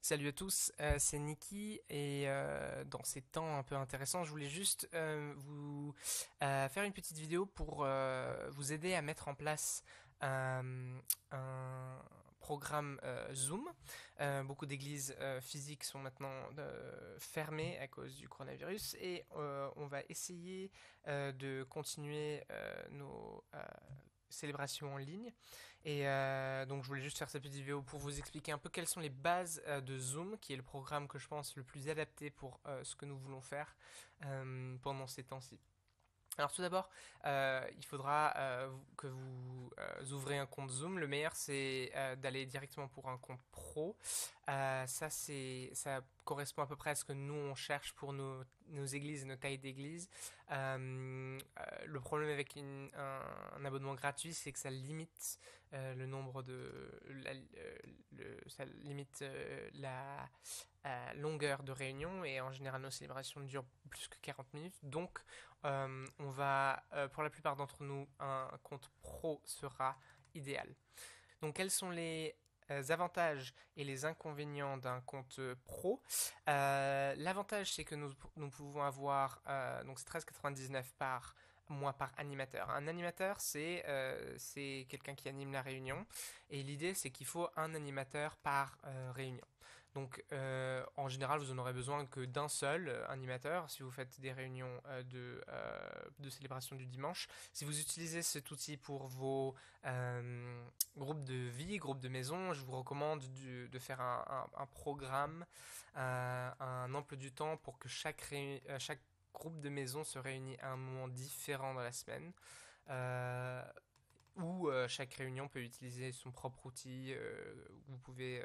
Salut à tous, c'est Niki et dans ces temps un peu intéressants, je voulais juste vous faire une petite vidéo pour vous aider à mettre en place un programme Zoom. Beaucoup d'églises physiques sont maintenant fermées à cause du coronavirus et on va essayer de continuer nos célébrations en ligne. Et donc je voulais juste faire cette petite vidéo pour vous expliquer un peu quelles sont les bases de Zoom, qui est le programme que je pense le plus adapté pour ce que nous voulons faire pendant ces temps-ci. Alors tout d'abord, il faudra que vous ouvrez un compte Zoom. Le meilleur, c'est d'aller directement pour un compte pro. Ça correspond à peu près à ce que nous on cherche pour nos églises et nos tailles d'églises. Le problème avec un abonnement gratuit, c'est que ça limite le nombre ça limite la longueur de réunion et en général nos célébrations durent plus que 40 minutes. Donc on va, pour la plupart d'entre nous, un compte pro sera idéal. Donc, quels sont les avantages et les inconvénients d'un compte pro? L'avantage, c'est que nous pouvons avoir, donc c'est 13,99 par mois par animateur. Un animateur, c'est quelqu'un qui anime la réunion. Et l'idée, c'est qu'il faut un animateur par réunion. Donc, en général, vous en aurez besoin que d'un seul animateur si vous faites des réunions de célébration du dimanche. Si vous utilisez cet outil pour vos groupes de vie, groupes de maison, je vous recommande de faire un programme, un emploi du temps pour que chaque groupe de maison se réunit à un moment différent dans la semaine. Euh, Où chaque réunion peut utiliser son propre outil. Vous pouvez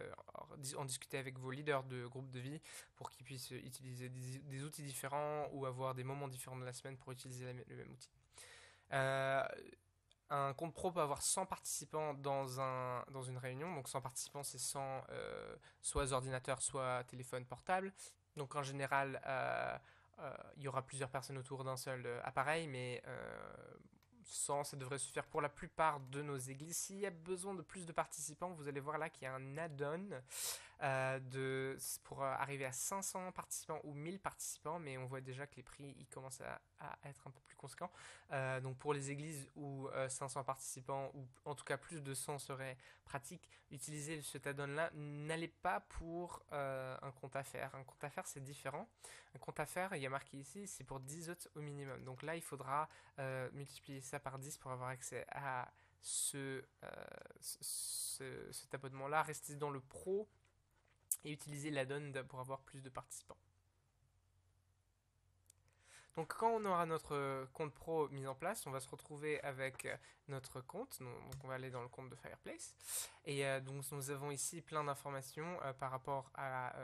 en discuter avec vos leaders de groupe de vie pour qu'ils puissent utiliser des outils différents ou avoir des moments différents de la semaine pour utiliser le même outil. Euh, un compte pro peut avoir 100 participants dans une réunion. Donc 100 participants, c'est 100 soit ordinateurs, soit téléphone portable. Donc en général, il y aura plusieurs personnes autour d'un seul appareil, mais 100, ça devrait suffire pour la plupart de nos églises. S'il y a besoin de plus de participants, vous allez voir là qu'il y a un add-on pour arriver à 500 participants ou 1000 participants, mais on voit déjà que les prix ils commencent à être un peu plus conséquents. Donc pour les églises où 500 participants ou en tout cas plus de 100 serait pratique, utiliser cet add-on-là. N'allez pas pour un compte affaires. Un compte affaires, c'est différent. Un compte affaires, il y a marqué ici, c'est pour 10 hôtes au minimum. Donc là, il faudra multiplier ça par 10 pour avoir accès à cet abonnement-là. Restez dans le pro et utiliser l'add-on pour avoir plus de participants. Donc quand on aura notre compte pro mis en place, on va se retrouver avec notre compte. Donc on va aller dans le compte de Fireplace. Et donc nous avons ici plein d'informations par rapport à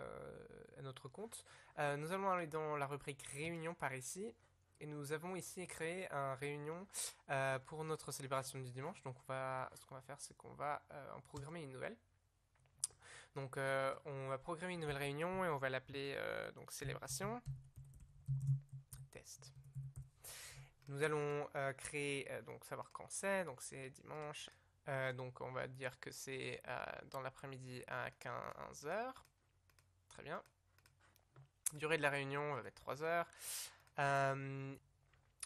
notre compte. Nous allons aller dans la rubrique réunion par ici. Et nous avons ici créé un réunion pour notre célébration du dimanche. Donc ce qu'on va faire, c'est qu'on va en programmer une nouvelle. Donc on va programmer une nouvelle réunion et on va l'appeler donc célébration test. Nous allons créer, donc savoir quand c'est, donc c'est dimanche. Donc on va dire que c'est dans l'après-midi à 15 heures. Très bien. Durée de la réunion, on va mettre 3 heures.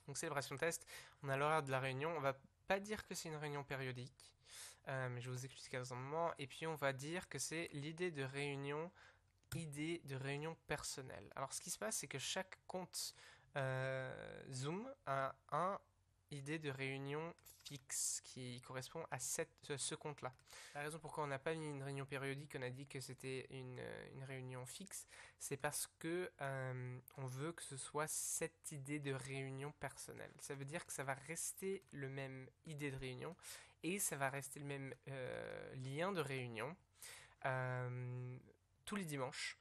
Donc célébration test, on a l'horaire de la réunion. On va pas dire que c'est une réunion périodique, mais je vais vous expliquer dans un moment. Et puis on va dire que c'est idée de réunion personnelle. Alors ce qui se passe, c'est que chaque compte Zoom a un idée de réunion fixe qui correspond à ce compte-là. La raison pourquoi on n'a pas mis une réunion périodique, on a dit que c'était une réunion fixe, c'est parce que on veut que ce soit cette idée de réunion personnelle. Ça veut dire que ça va rester le même idée de réunion et ça va rester le même lien de réunion euh, tous les dimanches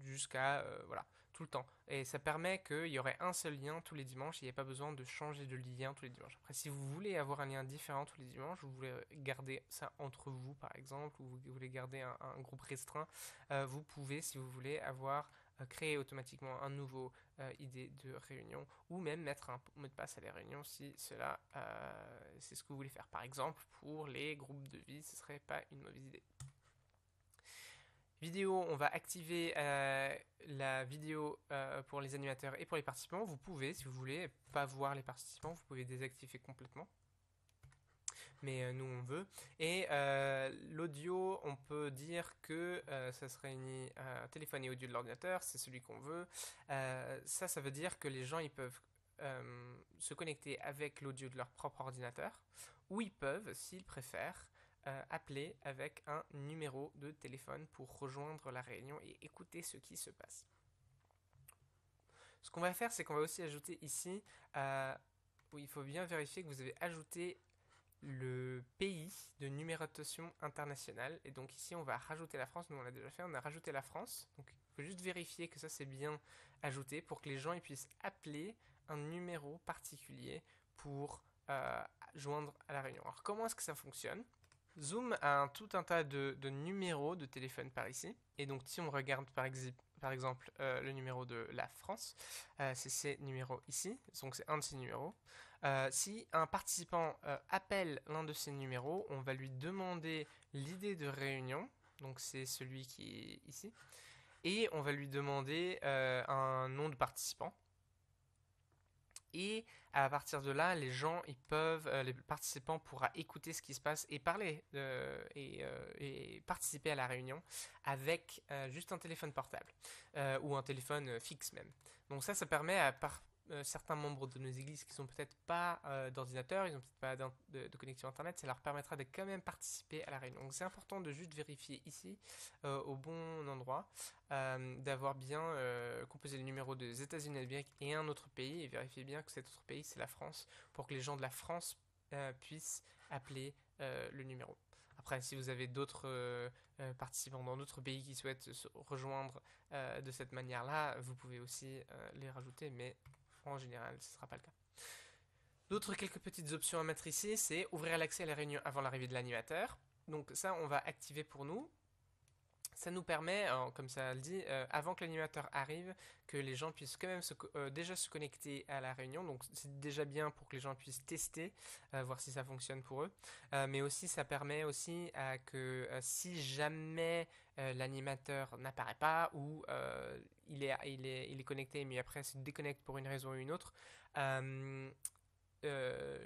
jusqu'à voilà tout le temps. Et ça permet qu'il y aurait un seul lien tous les dimanches, il n'y a pas besoin de changer de lien tous les dimanches. Après, si vous voulez avoir un lien différent tous les dimanches, vous voulez garder ça entre vous par exemple, ou vous voulez garder un groupe restreint, vous pouvez, si vous voulez, avoir créer automatiquement un nouveau idée de réunion ou même mettre un mot de passe à la réunion si cela c'est ce que vous voulez faire. Par exemple, pour les groupes de vie, ce serait pas une mauvaise idée. Vidéo, on va activer la vidéo pour les animateurs et pour les participants. Vous pouvez, si vous voulez, pas voir les participants, vous pouvez désactiver complètement. Mais nous, on veut. Et l'audio, on peut dire que ça se réunit téléphone et audio de l'ordinateur, c'est celui qu'on veut. Ça veut dire que les gens, ils peuvent se connecter avec l'audio de leur propre ordinateur, ou ils peuvent, s'ils préfèrent, appeler avec un numéro de téléphone pour rejoindre la réunion et écouter ce qui se passe. Ce qu'on va faire, c'est qu'on va aussi ajouter ici, où il faut bien vérifier que vous avez ajouté le pays de numérotation internationale. Et donc ici, on va rajouter la France. Nous, on l'a déjà fait, on a rajouté la France. Donc il faut juste vérifier que ça, c'est bien ajouté pour que les gens ils puissent appeler un numéro particulier pour joindre à la réunion. Alors comment est-ce que ça fonctionne? Zoom a tout un tas de numéros de téléphone par ici. Et donc si on regarde par exemple le numéro de la France, c'est ces numéros ici. Donc c'est un de ces numéros. Si un participant appelle l'un de ces numéros, on va lui demander l'idée de réunion. Donc c'est celui qui est ici. Et on va lui demander un nom de participant. Et à partir de là, les participants pourront écouter ce qui se passe et parler et participer à la réunion avec juste un téléphone portable ou un téléphone fixe même. Donc ça permet à certains membres de nos églises qui n'ont peut-être pas d'ordinateur, ils n'ont peut-être pas de connexion internet, ça leur permettra de quand même participer à la réunion. Donc c'est important de juste vérifier ici au bon endroit, d'avoir bien composé le numéro des États-Unis d'Amérique et un autre pays et vérifier bien que cet autre pays c'est la France pour que les gens de la France puissent appeler le numéro. Après, si vous avez d'autres participants dans d'autres pays qui souhaitent se rejoindre de cette manière-là, vous pouvez aussi les rajouter, mais en général, ce ne sera pas le cas. D'autres quelques petites options à mettre ici, c'est ouvrir l'accès à la réunion avant l'arrivée de l'animateur. Donc ça, on va activer pour nous. Ça nous permet, comme ça le dit, avant que l'animateur arrive, que les gens puissent quand même déjà se connecter à la réunion. Donc c'est déjà bien pour que les gens puissent tester, voir si ça fonctionne pour eux. Mais aussi ça permet aussi que si jamais l'animateur n'apparaît pas ou il est connecté mais après se déconnecte pour une raison ou une autre,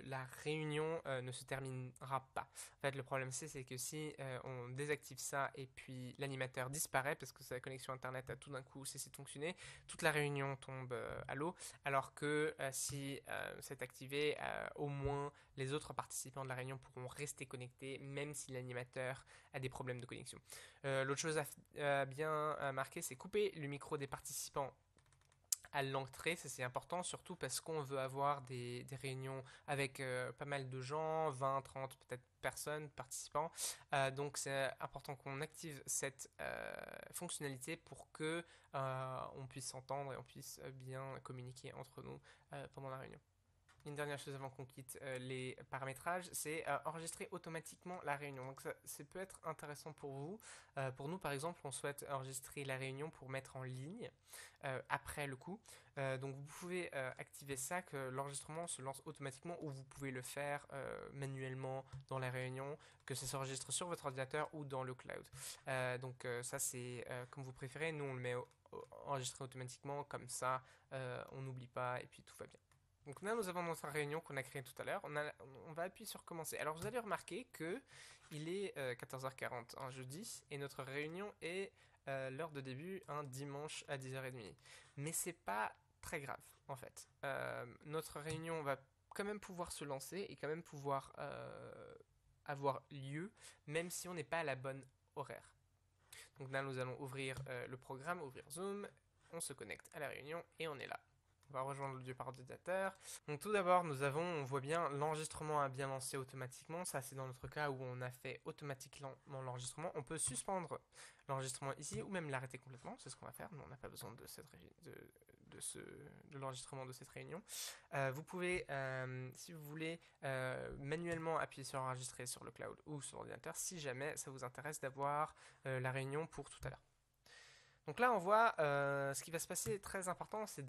la réunion ne se terminera pas. En fait, le problème c'est que si on désactive ça et puis l'animateur disparaît parce que sa connexion internet a tout d'un coup cessé de fonctionner, toute la réunion tombe à l'eau, alors que si c'est activé, au moins les autres participants de la réunion pourront rester connectés même si l'animateur a des problèmes de connexion. L'autre chose à bien marquer, c'est couper le micro des participants à l'entrée, ça c'est important, surtout parce qu'on veut avoir des réunions avec pas mal de gens, 20, 30 peut-être personnes, participants. Donc c'est important qu'on active cette fonctionnalité pour que on puisse s'entendre et on puisse bien communiquer entre nous pendant la réunion. Une dernière chose avant qu'on quitte les paramétrages, c'est enregistrer automatiquement la réunion. Donc ça peut être intéressant pour vous. Pour nous, par exemple, on souhaite enregistrer la réunion pour mettre en ligne après le coup. Donc vous pouvez activer ça, que l'enregistrement se lance automatiquement, ou vous pouvez le faire manuellement dans la réunion, que ça s'enregistre sur votre ordinateur ou dans le cloud. Donc ça c'est comme vous préférez. Nous on le met enregistré automatiquement, comme ça on n'oublie pas et puis tout va bien. Donc là, nous avons notre réunion qu'on a créée tout à l'heure. On va appuyer sur commencer. Alors vous allez remarquer que il est 14h40 un jeudi et notre réunion est l'heure de début un dimanche à 10h30. Mais c'est pas très grave en fait. Notre réunion va quand même pouvoir se lancer et quand même pouvoir avoir lieu, même si on n'est pas à la bonne horaire. Donc là, nous allons ouvrir le programme, ouvrir Zoom, on se connecte à la réunion et on est là. On va rejoindre l'audio par ordinateur. Donc tout d'abord, on voit bien l'enregistrement a bien lancé automatiquement. Ça, c'est dans notre cas où on a fait automatiquement l'enregistrement. On peut suspendre l'enregistrement ici ou même l'arrêter complètement. C'est ce qu'on va faire. On n'a pas besoin de l'enregistrement de cette réunion. Vous pouvez, si vous voulez, manuellement appuyer sur enregistrer sur le cloud ou sur l'ordinateur si jamais ça vous intéresse d'avoir la réunion pour tout à l'heure. Donc là, on voit ce qui va se passer très important, c'est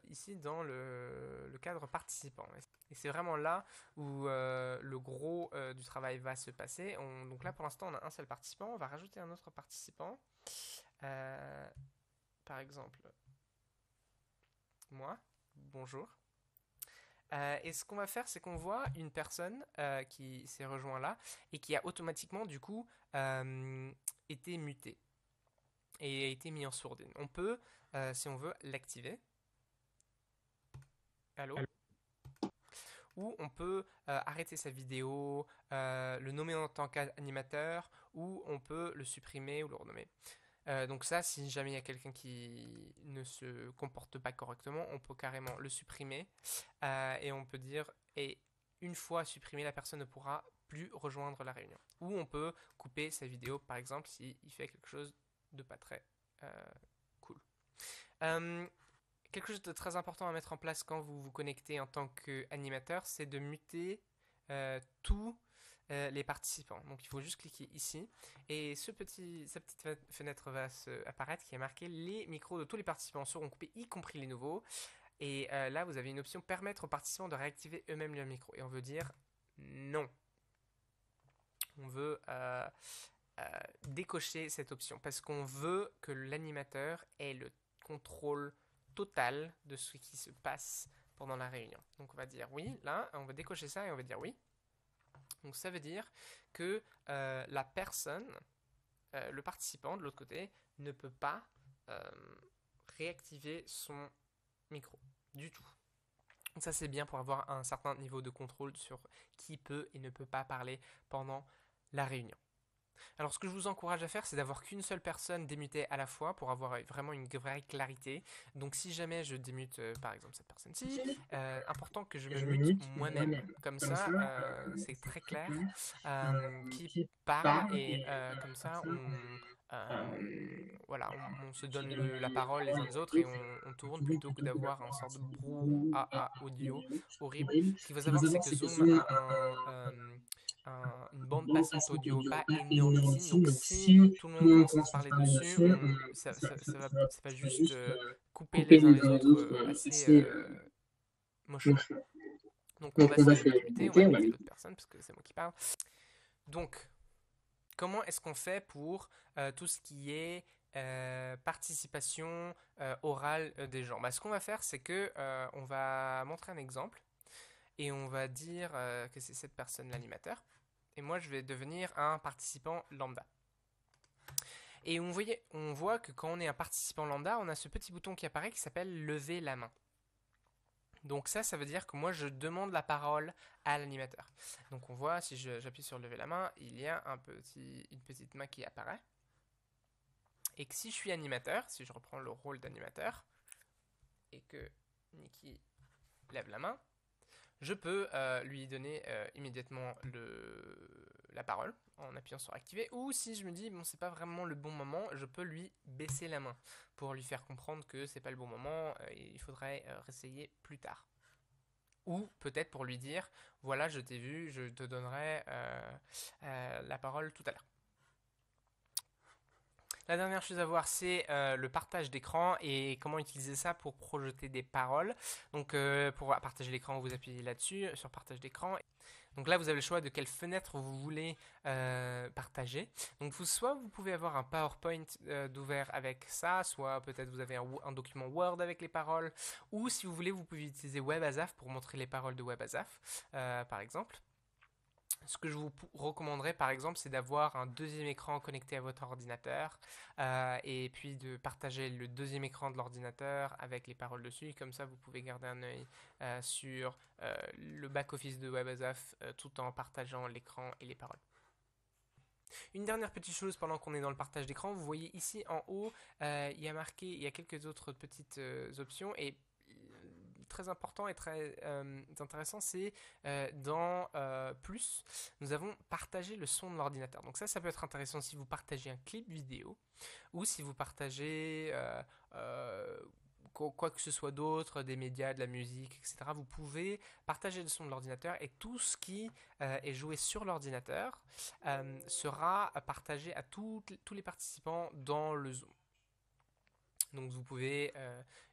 ici dans le cadre participant. Et c'est vraiment là où le gros du travail va se passer. Donc là, pour l'instant, on a un seul participant. On va rajouter un autre participant. Euh, Par exemple, moi. Bonjour. Et ce qu'on va faire, c'est qu'on voit une personne qui s'est rejoint là et qui a automatiquement, du coup, été mutée et a été mis en sourdine. On peut, si on veut, l'activer. Allô? Ou on peut arrêter sa vidéo, le nommer en tant qu'animateur, ou on peut le supprimer ou le renommer. Donc ça, si jamais il y a quelqu'un qui ne se comporte pas correctement, on peut carrément le supprimer et on peut dire, et une fois supprimé, la personne ne pourra plus rejoindre la réunion. Ou on peut couper sa vidéo, par exemple, s'il fait quelque chose de pas très cool. Euh, Quelque chose de très important à mettre en place quand vous vous connectez en tant qu'animateur, c'est de muter tous les participants. Donc il faut juste cliquer ici et cette petite fenêtre va apparaître qui est marquée les micros de tous les participants seront coupés, y compris les nouveaux. Et là, vous avez une option permettre aux participants de réactiver eux-mêmes leur micro. Et on veut dire non. On veut décocher cette option parce qu'on veut que l'animateur ait le contrôle total de ce qui se passe pendant la réunion. Donc on va dire oui, là, on va décocher ça et on va dire oui. Donc ça veut dire que la personne, le participant de l'autre côté, ne peut pas réactiver son micro du tout. Donc ça c'est bien pour avoir un certain niveau de contrôle sur qui peut et ne peut pas parler pendant la réunion. Alors ce que je vous encourage à faire, c'est d'avoir qu'une seule personne démutée à la fois pour avoir vraiment une vraie clarité. Donc si jamais je démute par exemple cette personne-ci, important que je me mute moi-même. Comme ça, c'est très clair qui parle et comme ça voilà, on se donne la parole les uns les autres et on tourne plutôt que d'avoir un sort de brouhaha audio horrible. Ce qu'il faut savoir, c'est que Zoom a une bande passante audio pas énormissime. Donc si tout le monde commence à se parler dessus, ça va juste couper les uns les autres assez mochement. Donc on va se démuter, on va muter l'autre personne parce que c'est moi qui parle. Donc, comment est-ce qu'on fait pour tout ce qui est participation orale des gens? Ce qu'on va faire, c'est que on va montrer un exemple et on va dire que c'est cette personne l'animateur. Et moi, je vais devenir un participant lambda. Et on voit que quand on est un participant lambda, on a ce petit bouton qui apparaît qui s'appelle lever la main. Donc ça veut dire que moi, je demande la parole à l'animateur. Donc on voit, si j'appuie sur lever la main, il y a une petite main qui apparaît. Et que si je suis animateur, si je reprends le rôle d'animateur, et que Nikki lève la main, je peux lui donner immédiatement la parole en appuyant sur activer, ou si je me dis bon c'est pas vraiment le bon moment, je peux lui baisser la main pour lui faire comprendre que c'est pas le bon moment, il faudrait réessayer plus tard. Ou peut-être pour lui dire voilà je t'ai vu, je te donnerai la parole tout à l'heure. La dernière chose à voir, c'est le partage d'écran et comment utiliser ça pour projeter des paroles. Donc pour partager l'écran, vous appuyez là-dessus, sur partage d'écran. Donc là, vous avez le choix de quelle fenêtre vous voulez partager. Donc soit vous pouvez avoir un PowerPoint d'ouvert avec ça, soit peut-être vous avez un document Word avec les paroles, ou si vous voulez, vous pouvez utiliser WebAsaf pour montrer les paroles de WebAsaf, par exemple. Ce que je vous recommanderais par exemple, c'est d'avoir un deuxième écran connecté à votre ordinateur et puis de partager le deuxième écran de l'ordinateur avec les paroles dessus. Et comme ça, vous pouvez garder un œil sur le back-office de WebAsaf tout en partageant l'écran et les paroles. Une dernière petite chose pendant qu'on est dans le partage d'écran, vous voyez ici en haut, il y a marqué, il y a quelques autres petites options et très important et très intéressant, c'est dans plus, nous avons partagé le son de l'ordinateur. Donc ça peut être intéressant si vous partagez un clip vidéo ou si vous partagez quoi que ce soit d'autre, des médias, de la musique, etc. Vous pouvez partager le son de l'ordinateur et tout ce qui est joué sur l'ordinateur sera partagé à tous les participants dans le Zoom. Donc vous pouvez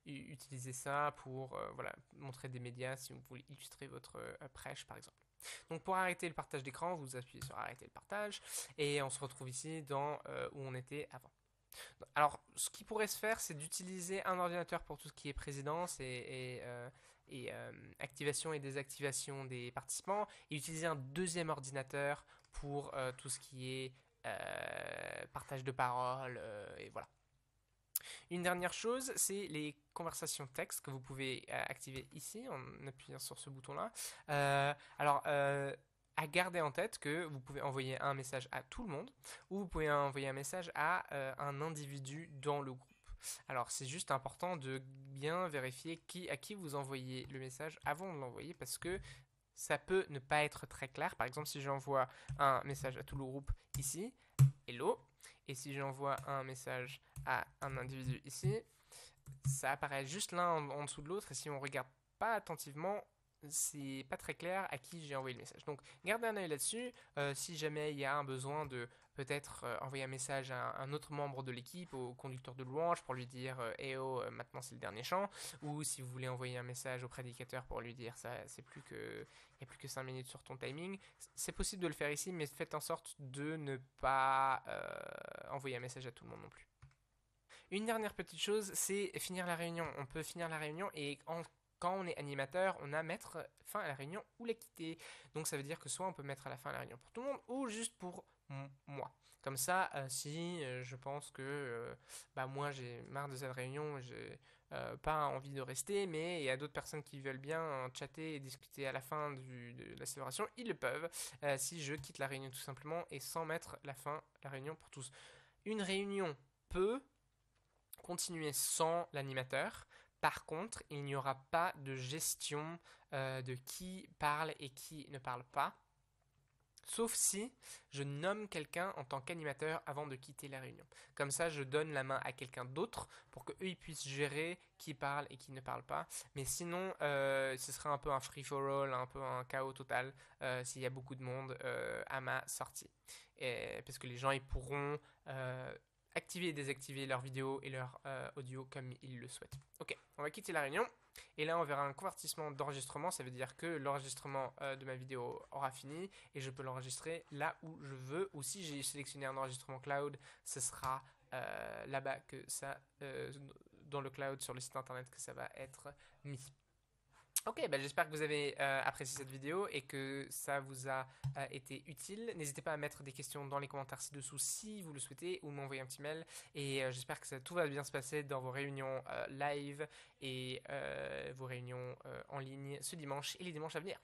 utiliser ça pour voilà, montrer des médias si vous voulez illustrer votre prêche par exemple. Donc pour arrêter le partage d'écran, vous appuyez sur arrêter le partage et on se retrouve ici dans où on était avant. Alors ce qui pourrait se faire, c'est d'utiliser un ordinateur pour tout ce qui est présidence et activation et désactivation des participants et utiliser un deuxième ordinateur pour tout ce qui est partage de parole et voilà. Une dernière chose, c'est les conversations texte que vous pouvez activer ici en appuyant sur ce bouton-là. À garder en tête que vous pouvez envoyer un message à tout le monde ou vous pouvez envoyer un message à un individu dans le groupe. Alors c'est juste important de bien vérifier à qui vous envoyez le message avant de l'envoyer parce que ça peut ne pas être très clair. Par exemple, si j'envoie un message à tout le groupe ici, hello, et si j'envoie un message à un individu ici, ça apparaît juste l'un en dessous de l'autre, et si on regarde pas attentivement, c'est pas très clair à qui j'ai envoyé le message. Donc gardez un œil là-dessus. Si jamais il y a un besoin de peut-être envoyer un message à un autre membre de l'équipe, au conducteur de louange, pour lui dire eh oh, maintenant c'est le dernier chant, ou si vous voulez envoyer un message au prédicateur pour lui dire ça, c'est plus que il n'y a plus que 5 minutes sur ton timing, c'est possible de le faire ici, mais faites en sorte de ne pas envoyer un message à tout le monde non plus. Une dernière petite chose, c'est finir la réunion. On peut finir la réunion et quand on est animateur, on a mettre fin à la réunion ou la quitter. Donc ça veut dire que soit on peut mettre à la fin la réunion pour tout le monde ou juste pour moi. Comme ça, si je pense que moi j'ai marre de cette réunion, j'ai pas envie de rester, mais il y a d'autres personnes qui veulent bien chatter et discuter à la fin de la célébration, ils le peuvent si je quitte la réunion tout simplement et sans mettre la réunion pour tous. Une réunion peut continuer sans l'animateur. Par contre, il n'y aura pas de gestion de qui parle et qui ne parle pas. Sauf si je nomme quelqu'un en tant qu'animateur avant de quitter la réunion. Comme ça, je donne la main à quelqu'un d'autre pour qu'eux ils puissent gérer qui parle et qui ne parle pas. Mais sinon, ce serait un peu un free-for-all, un peu un chaos total s'il y a beaucoup de monde à ma sortie. Parce que les gens ils pourront activer et désactiver leur vidéo et leur audio comme ils le souhaitent. Ok, on va quitter la réunion. Et là, on verra un convertissement d'enregistrement. Ça veut dire que l'enregistrement de ma vidéo aura fini et je peux l'enregistrer là où je veux. Ou si j'ai sélectionné un enregistrement cloud, ce sera là-bas que ça, dans le cloud sur le site internet, que ça va être mis. Ok, j'espère que vous avez apprécié cette vidéo et que ça vous a été utile. N'hésitez pas à mettre des questions dans les commentaires ci-dessous si vous le souhaitez ou m'envoyer un petit mail. Et j'espère que tout va bien se passer dans vos réunions live et vos réunions en ligne ce dimanche et les dimanches à venir.